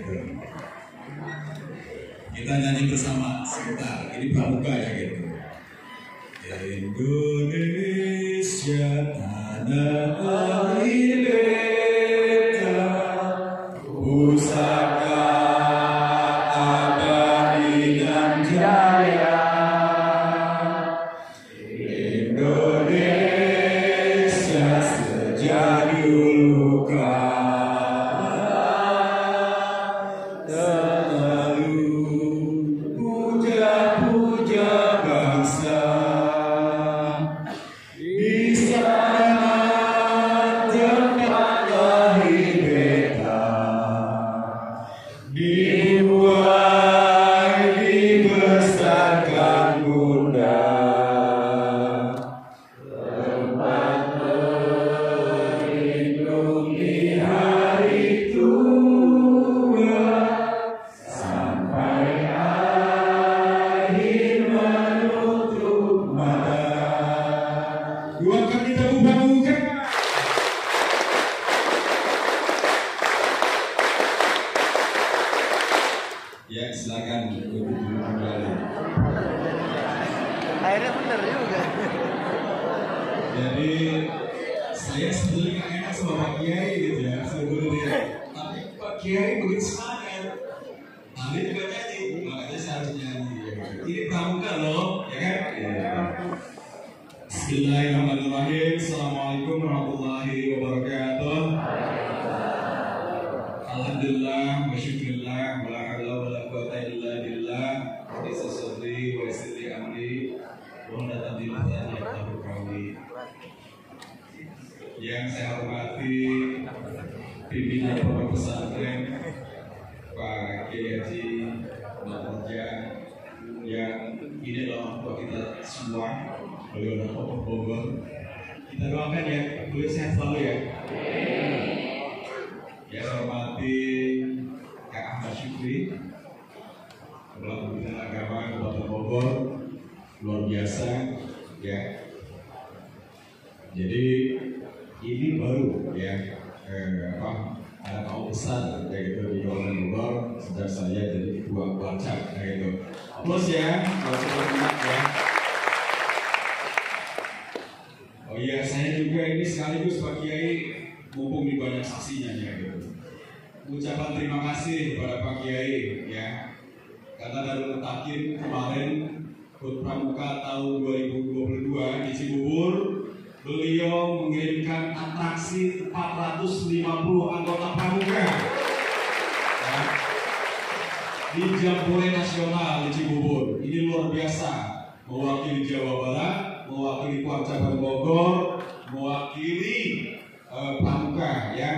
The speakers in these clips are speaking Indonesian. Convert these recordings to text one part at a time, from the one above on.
gitu. Kita nyanyi bersama sebentar. Ini pramuka ya gitu. Indonesia tanah air beta, pusaka abadi dan jaya. Indonesia sejak dulu selalu puja-puja bangsa. Di sana tempat lahir beta, dibuai dibesarkan bunda, tempat berlindung di hari tua, sampai akhir menutup mata. Dua kali tepuk pramuka. Ya, silakan duduk dulu kembali. Akhirnya bener juga. Jadi saya sebetulnya nggak enak sama Pak Kiai gitu ya sebetulnya. Tapi Pak Kiai begitu semangat. Nanti juga nyanyi, makanya saya harus nyanyi. Ya. Ini pramuka loh, ya kan? Ya. Bismillahirrahmanirrahim. Assalamualaikum warahmatullahi wabarakatuh. Alhamdulillah, wasyukurillah, wala haula wala quwata illa billah. Bisa sabri wa sirri amri, wa la tadillan yaqtahu qawli. Yang saya hormati pimpinan pondok pesantren Pak Kiai Haji Nadia, yang ini adalah orang tua kita semua. Beliau adalah tokoh Bogor. Kita doakan ya, beliau sehat selalu ya. Ya, saya hormati Kak Ahmad Syukri, Kepala Pembinaan Agama Kabupaten Bogor, luar biasa ya. Jadi ini baru ya ada kaum besar kayak gitu di Kabupaten Bogor sejak saya jadi ketua Barcak kayak gitu. Aplaus ya, buat teman-teman ya. Oh iya, saya juga ini sekaligus Pak Kiai mumpung di banyak saksinya ya gitu. Ucapan terima kasih kepada Pak Kiai ya. Karena Darul Takin kemarin HUT Pramuka tahun 2022 di Cibubur, beliau mengirimkan atraksi 450 anggota pramuka ya, di Jambore Nasional di Cibubur. Ini luar biasa, mewakili Jawa Barat, mewakili Kabupaten Bogor, mewakili pramuka ya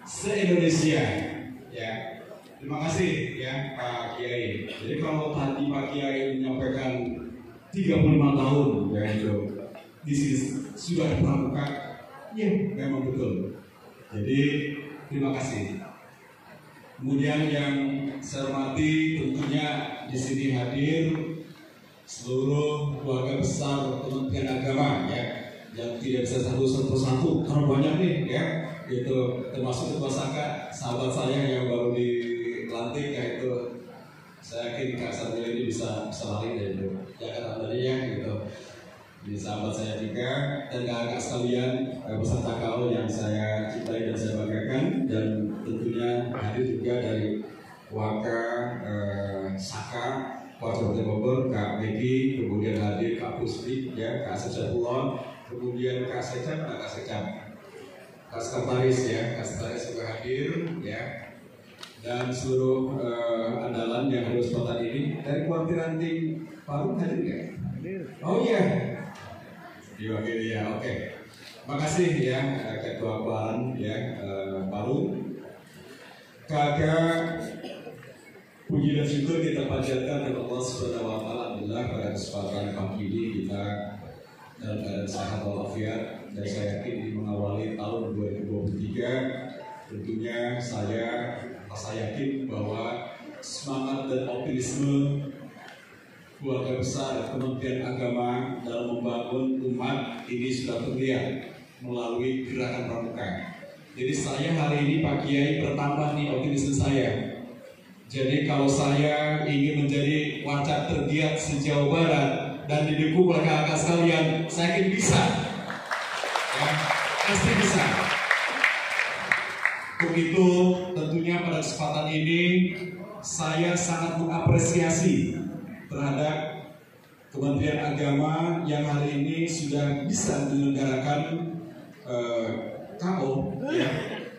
se-Indonesia ya. Terima kasih ya Pak Kiai. Jadi kalau tadi Pak Kiai menyampaikan 35 tahun ya itu di sini sudah ada pramuka, ya memang betul. Jadi terima kasih. Kemudian yang saya hormati tentunya di sini hadir seluruh keluarga besar Kementerian Agama ya, yang tidak bisa satu-satu karena banyak nih ya, gitu. Termasuk Ketua Saka, sahabat saya yang baru dilantik ya itu. Saya yakin Kak Sarmil ini bisa lari dari itu, Jakarta dari ya gitu. Ini sahabat saya juga dan kakak sekalian peserta KAO yang saya cintai dan saya banggakan, dan tentunya hadir juga dari Waka Saka Kabupaten Bogor, Kak Megi, kemudian hadir Kak Pusri, ya, Kak Secapulon, kemudian Kak Secap, Kak Secap, Kak Sekretaris ya, Kak Sekretaris juga hadir, ya, dan seluruh andalan yang harus kota ini dari Kuartir Ranting Parung hadir nggak? Oh iya, diwakili ya, oke. Makasih ya Ketua Kuaran ya Parung. Kakak puji dan syukur kita panjatkan kepada Allah Subhanahu wa taala. Alhamdulillah pada kesempatan pagi ini kita dalam keadaan sehat walafiat, dan saya yakin ini mengawali tahun 2023. Tentunya saya yakin bahwa semangat dan optimisme keluarga besar Kementerian Agama dalam membangun umat ini sudah terlihat melalui gerakan pramuka. Jadi saya hari ini Pak Kiai bertambah nih optimisme saya. Jadi kalau saya ingin menjadi wancar tergiat se-Jawa Barat dan didukung oleh kakak sekalian, saya yakin bisa. Ya, pasti bisa. Untuk itu, tentunya pada kesempatan ini saya sangat mengapresiasi terhadap Kementerian Agama yang hari ini sudah bisa menyelenggarakan KO ya,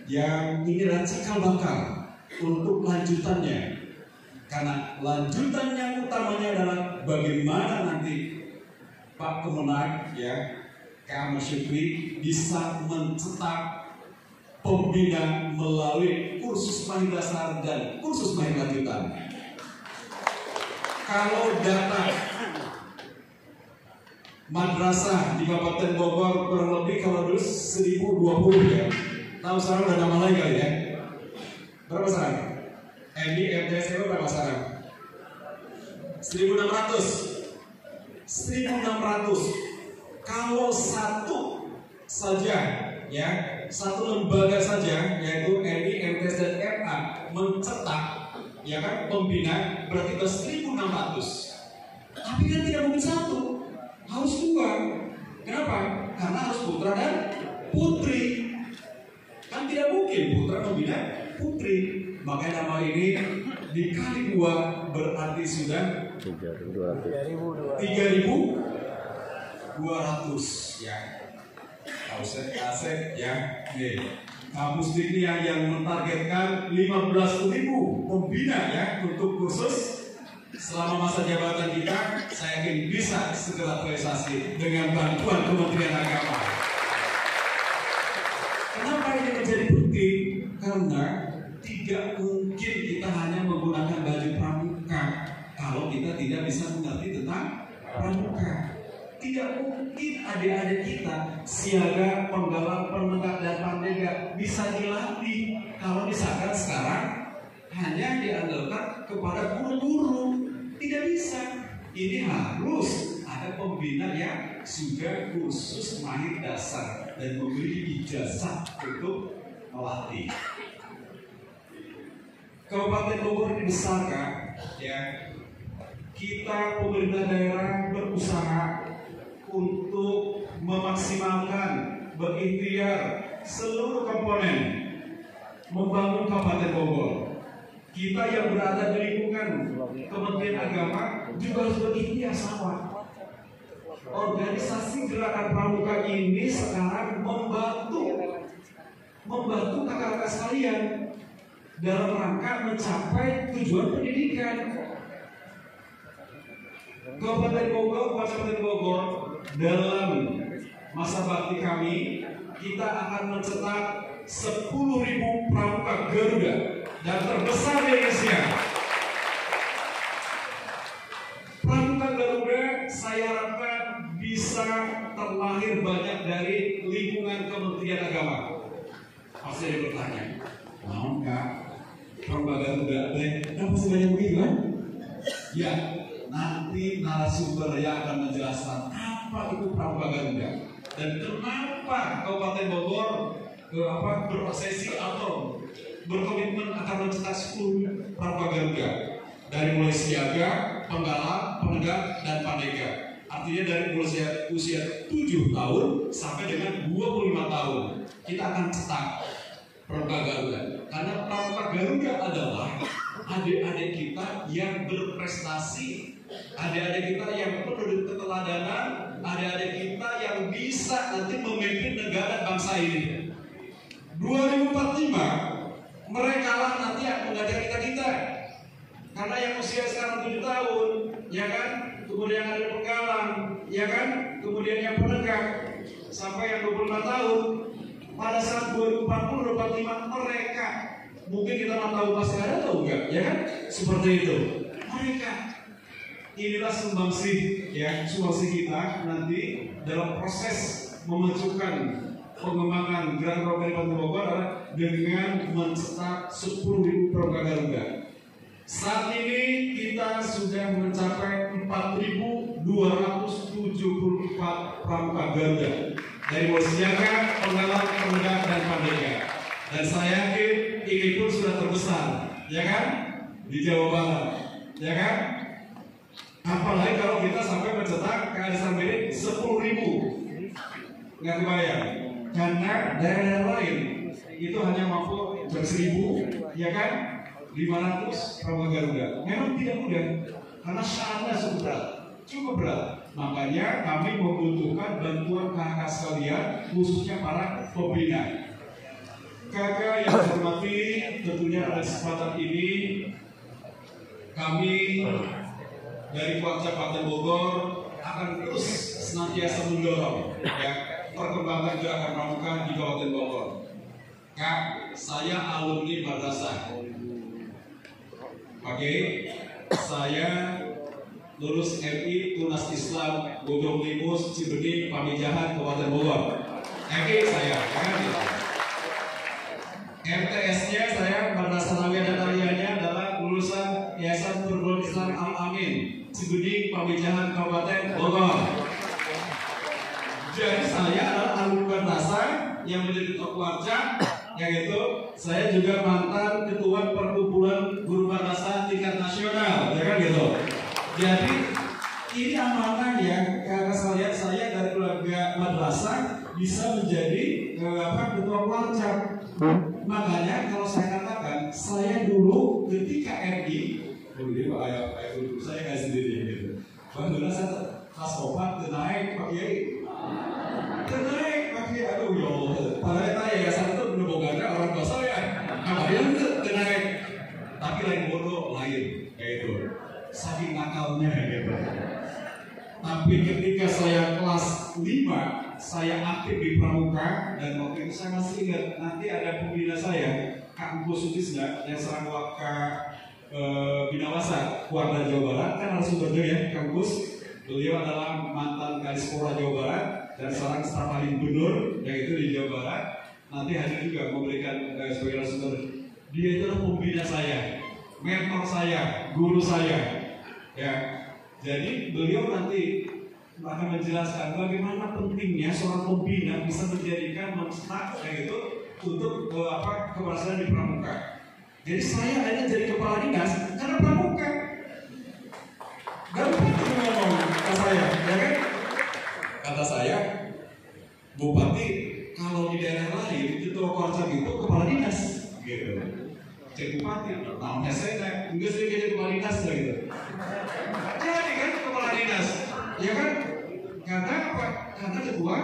yang inilah cikal bakal untuk lanjutannya. Karena lanjutan yang utamanya adalah bagaimana nanti Pak Kemenag ya, Kak Syukri bisa mencetak pembina melalui kursus mahir dasar dan kursus mahir lanjutan. Kalau data madrasah di Kabupaten Bogor kurang lebih kalau dulu 1020 ya. Tahu sekarang udah nama lagi kali ya? Berapa sekarang? MD, MTSM berapa sekarang? 1600. Kalau satu saja ya, satu lembaga saja yaitu MD, MTS dan MA mencetak ya kan pembina berarti ke 1600. Tapi kan tidak mungkin satu, harus dua. Kenapa? Karena harus putra dan putri. Kan tidak mungkin putra membina putri. Makanya nama ini dikali 2 berarti sudah 3.200 ya. Aset ya. Nih, kampus Dikti yang mentargetkan 15.000 pembina ya untuk kursus selama masa jabatan kita, saya yakin bisa segera terrealisasi dengan bantuan Kementerian Agama. Kenapa ini menjadi penting? Karena tidak mungkin kita hanya menggunakan baju pramuka kalau kita tidak bisa mengerti tentang pramuka. Tidak mungkin adik-adik kita siaga, penggalang, penegak dan pandega bisa dilatih kalau misalkan sekarang hanya diandalkan kepada guru-guru. Tidak bisa. Ini harus ada pembina yang sudah kursus mahir dasar dan memiliki ijazah untuk melatih. Kabupaten Bogor ini besar kan? Ya. Kita pemerintah daerah berusaha untuk memaksimalkan, berikhtiar seluruh komponen membangun Kabupaten Bogor. Kita yang berada di lingkungan Kementerian Agama juga harus berikhtiar sama. Organisasi Gerakan Pramuka ini sekarang membantu kakak-kakak sekalian dalam rangka mencapai tujuan pendidikan. Kabupaten Bogor dalam masa bakti kami, kita akan mencetak 10.000 pramuka Garuda dan terbesar di Indonesia. Pramuka Garuda saya harapkan bisa terlahir banyak dari lingkungan Kementerian Agama. Pasti ada bertanya, mau nggak pramuka Garuda? Kenapa sih banyak begitu kan? Ya, nanti narasumber yang akan menjelaskan apa itu pramuka Garuda dan kenapa Kabupaten Bogor berprosesi atau berkomitmen akan mencetak 10 pramuka Garuda dari mulai siaga, penggalang, penegak, dan pandega. Artinya dari mulai usia 7 tahun sampai dengan 25 tahun kita akan cetak pramuka Garuda. Karena pramuka Garuda adalah adik-adik kita yang berprestasi, adik-adik kita yang penuh keteladanan, adik-adik kita yang bisa nanti memimpin negara bangsa ini. 2045 mereka lah nanti yang mengajar kita. Karena yang usia sekarang 7 tahun, ya kan? Kemudian ada penggalang, ya kan? Kemudian yang penegak sampai yang 25 tahun. Pada saat 2040-2045 mereka, mungkin kita nggak tahu pasti ada atau enggak, ya kan? Seperti itu. Mereka inilah sumbangsih, ya, sumbangsih kita nanti dalam proses memajukan pengembangan Gerakan Kabupaten Bogor dengan mencetak 10.000 pramuka Garuda. Saat ini kita sudah mencapai 4.274 pramuka Garuda dari mulai siaga, penggalang, penegak, dan pandega. Dan saya yakin ini pun sudah terbesar, ya kan? di Jawa Barat, ya kan? Apalagi kalau kita sampai mencetak keadilan milik 10.000, nggak kebayang. Karena daerah lain itu hanya mampu 1.000, ya kan? 500 Pramuka Garuda. Memang tidak mudah, karena syaratnya cukup berat. Makanya kami membutuhkan bantuan kakak sekalian, khususnya para pembina. Kakak yang saya hormati, tentunya pada kesempatan ini kami dari Kuarca Kabupaten Bogor akan terus senantiasa mendorong perkembangan gerakan pramuka di Kabupaten Bogor. Kak, saya alumni madrasah. Oke, saya lulus MI Tunas Islam Godong Limus Cibening Pamijahan Kabupaten Bogor. MI saya, kan? MTS-nya saya Madrasah Nawiyah dan Aliyahnya adalah lulusan Yayasan Perguruan Islam Al-Amin Cibening Pamijahan Kabupaten Bogor. Jadi saya adalah alumni madrasah yang menjadi ketua Kuarca, yaitu saya juga mantan ketua perkumpulan guru madrasah tingkat nasional, ya kan gitu. Jadi ini amanah ya, karena saya dari keluarga madrasah bisa menjadi ketua Kuarca. Makanya kalau saya katakan, saya dulu ketika RI, saya nggak sendiri gitu. Bagaimana saya pas obat naik Pak Kiai, naik Pak Kiai, aduh ya, padahal yayasan itu benar bogana orang tua saya, apa yang naik, tapi lain bodoh lain kayak itu, saking nakalnya gitu. Tapi ketika saya kelas 5 saya aktif di pramuka, dan waktu itu saya masih ingat nanti ada pembina saya Kak Unggu Sutisna yang serang waka Binawasa Kuarda Jawa Barat, kan harus sumbernya ya Kang Gus. Beliau adalah mantan Kadispora Jawa Barat dan seorang staf ahli gubernur yaitu di Jawa Barat. Nanti hadir juga memberikan sebagai narasumber. Dia itu adalah pembina saya, mentor saya, guru saya. Ya, jadi beliau nanti akan menjelaskan bagaimana pentingnya seorang pembina bisa menjadikan manusia itu untuk keberhasilan di pramuka. Jadi saya hanya jadi kepala dinas karena pramuka. Gak begitu ngomong kata saya, ya kan? Kata saya, Bupati kalau di daerah lain itu Kuarca itu kepala dinas, gitu. Jadi Bupati, namanya saya enggak sih jadi kepala dinas gitu. Jadi kan kepala dinas, ya kan? Karena apa? Karena ketua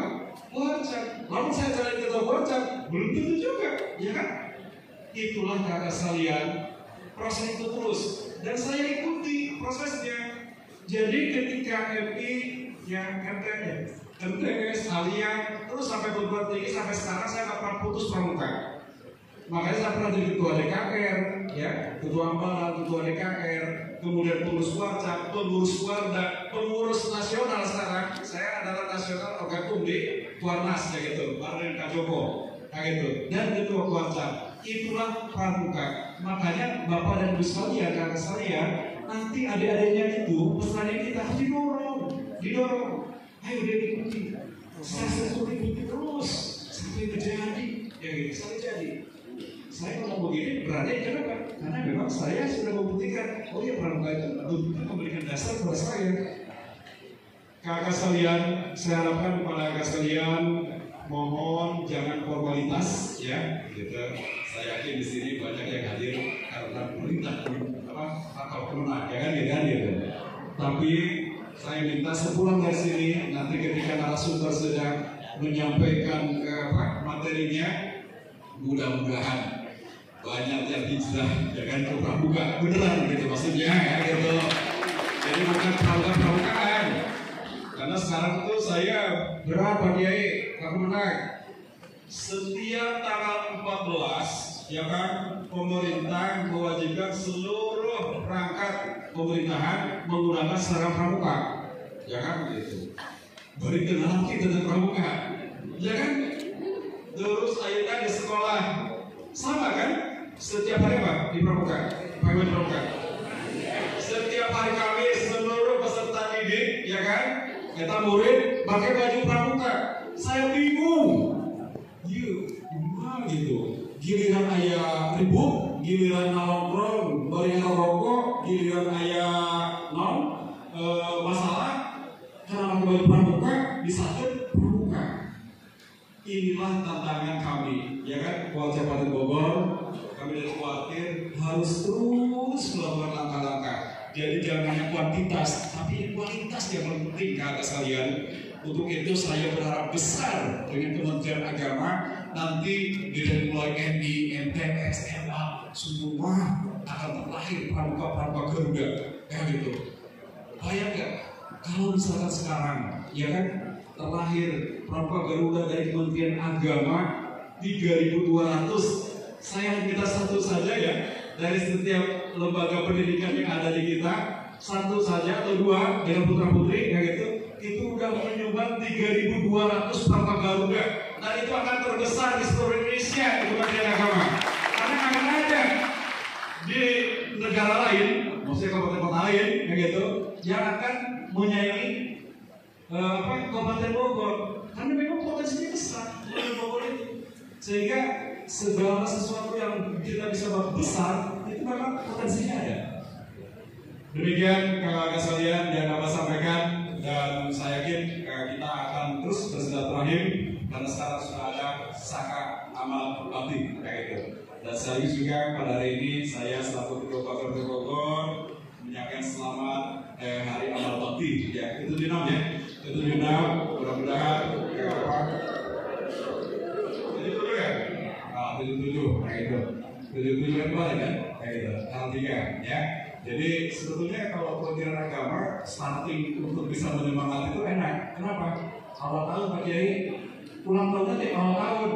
Kuarca. Lalu saya jadi ketua Kuarca, belum tentu juga, ya kan? Itulah kakak sekalian, proses itu terus, dan saya ikuti prosesnya. Jadi ketika MI, yang MTS, Aliyah, terus sampai berbuat tinggi sampai sekarang saya nggak pernah putus pramuka. Makanya saya pernah jadi ketua DKR, ya, ketua Ambalan, ketua DKR, kemudian pengurus Kuarca, pengurus Kuarda, pengurus nasional sekarang. Saya adalah nasional orgakum di Kuarnas, ya gitu, Parden Kajoko, kayak gitu, dan ketua Kuarca. Itulah pramuka. Makanya Bapak dan Ibu sekalian, kakak saya, nanti adik-adiknya itu pesan ini kita harus didorong. Ayo dia ikuti, saya ikuti terus sampai menjadi, ya gitu, sampai jadi. Saya ngomong begini berani kenapa? Karena memang saya sudah membuktikan, oh ya pramuka itu memberikan dasar kepada saya. Kakak sekalian, saya harapkan kepada kakak sekalian, mohon jangan formalitas, ya, gitu. Saya yakin di sini banyak yang hadir karena perintah atau kemenang, ya kan, gitu. Tapi saya minta sepulang dari sini, nanti ketika narasumber sedang menyampaikan materinya, mudah-mudahan banyak yang hijrah, ya kan, ke pramuka beneran gitu maksudnya, ya gitu. Jadi bukan pramukaan. Karena sekarang itu saya berapa Kiai, aku menang. Setiap tanggal 14, ya kan, pemerintah mewajibkan seluruh perangkat pemerintahan menggunakan seragam pramuka, ya kan, gitu. Beri kenalan kita tentang pramuka, ya kan. Terus akhirnya di sekolah sama kan, setiap hari apa di pramuka, pakai pramuka. Setiap hari Kamis seluruh peserta didik, ya kan, kita murid pakai baju pramuka. Saya bingung. Gitu. Giliran ayah ribut, giliran nongkrong, bari ngerokok, giliran ayah masalah karena bagi pramuka disatut pramuka. Inilah tantangan kami, ya kan? Polres Kabupaten Bogor, kami dari khawatir harus terus melakukan langkah-langkah. Jadi jangan hanya kuantitas, tapi kualitas yang paling penting kata sekalian. Untuk itu saya berharap besar dengan Kementerian Agama nanti dari mulai MI, MTS, MA semua akan terlahir pramuka-pramuka Garuda, kayak gitu. Bayangkan kalau misalkan sekarang, ya kan, terlahir pramuka Garuda dari Kementerian Agama 3.200. Saya minta satu saja ya dari setiap lembaga pendidikan yang ada di kita, satu saja atau dua dengan putra putri, kayak gitu. Itu udah menyumbang 3.200 pramuka Garuda, dan itu akan terbesar di seluruh Indonesia di Kementerian Agama. Karena akan ada di negara lain, maksudnya kabupaten kota lain, kayak gitu, yang akan menyayangi Kabupaten Bogor, karena memang potensinya besar di Bogor itu, sehingga segala sesuatu yang kita bisa buat besar itu memang potensinya ada. Demikian kakak-kakak sekalian yang dapat sampaikan, dan saya yakin kita akan terus bersilaturahim karena sekarang sudah ada saka amal bakti kayak gitu. Dan sekaligus juga pada hari ini saya selaku Ketua Kabupaten Bogor menyampaikan selamat Hari Amal Bakti ya. Itu dinam ya. Itu dinam, mudah-mudahan itu ya. 77 kayak gitu. 77 yang balik kan kayak gitu. Tanggal 3 ya. Jadi sebetulnya kalau Kementerian Agama starting untuk bisa menyemangati itu enak. Kenapa? Awal tahun Pak Kiai, ulang tahunnya di awal tahun.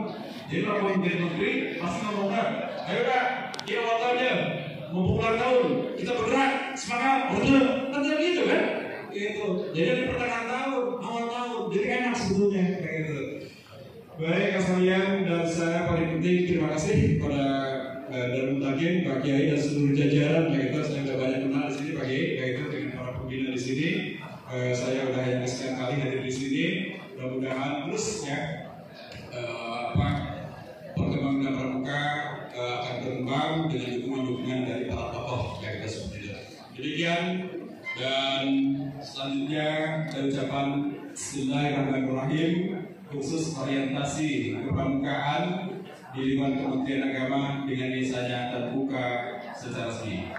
Jadi kalau menjadi menteri pasti ngomongnya, ayo dah, ya awal tahunnya, mumpung ulang tahun, kita bergerak, semangat, betul, nanti gitu kan? Gitu. Jadi di pertengahan tahun, awal tahun, jadi enak sebetulnya kayak gitu. Baik sekalian, dan saya paling penting terima kasih kepada Darul Mutakin, Pak Kiai dan seluruh jajaran. Kayak gitu, saya sudah banyak kenal di sini Pak Kiai, kayak gitu dengan para pembina di sini. Saya sudah yang sekian kali hadir di sini. Mudah-mudahan terus ya perkembangan pramuka akan berkembang dengan dukungan-dukungan dari para tokoh kayak gitu seperti itu. Demikian, dan selanjutnya saya ucapan Bismillahirrahmanirrahim khusus orientasi kepramukaan di lingkungan Kementerian Agama dengan desanya terbuka secara resmi.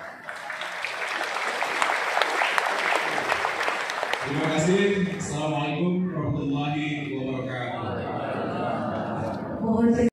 Terima kasih. Assalamualaikum warahmatullahi wabarakatuh.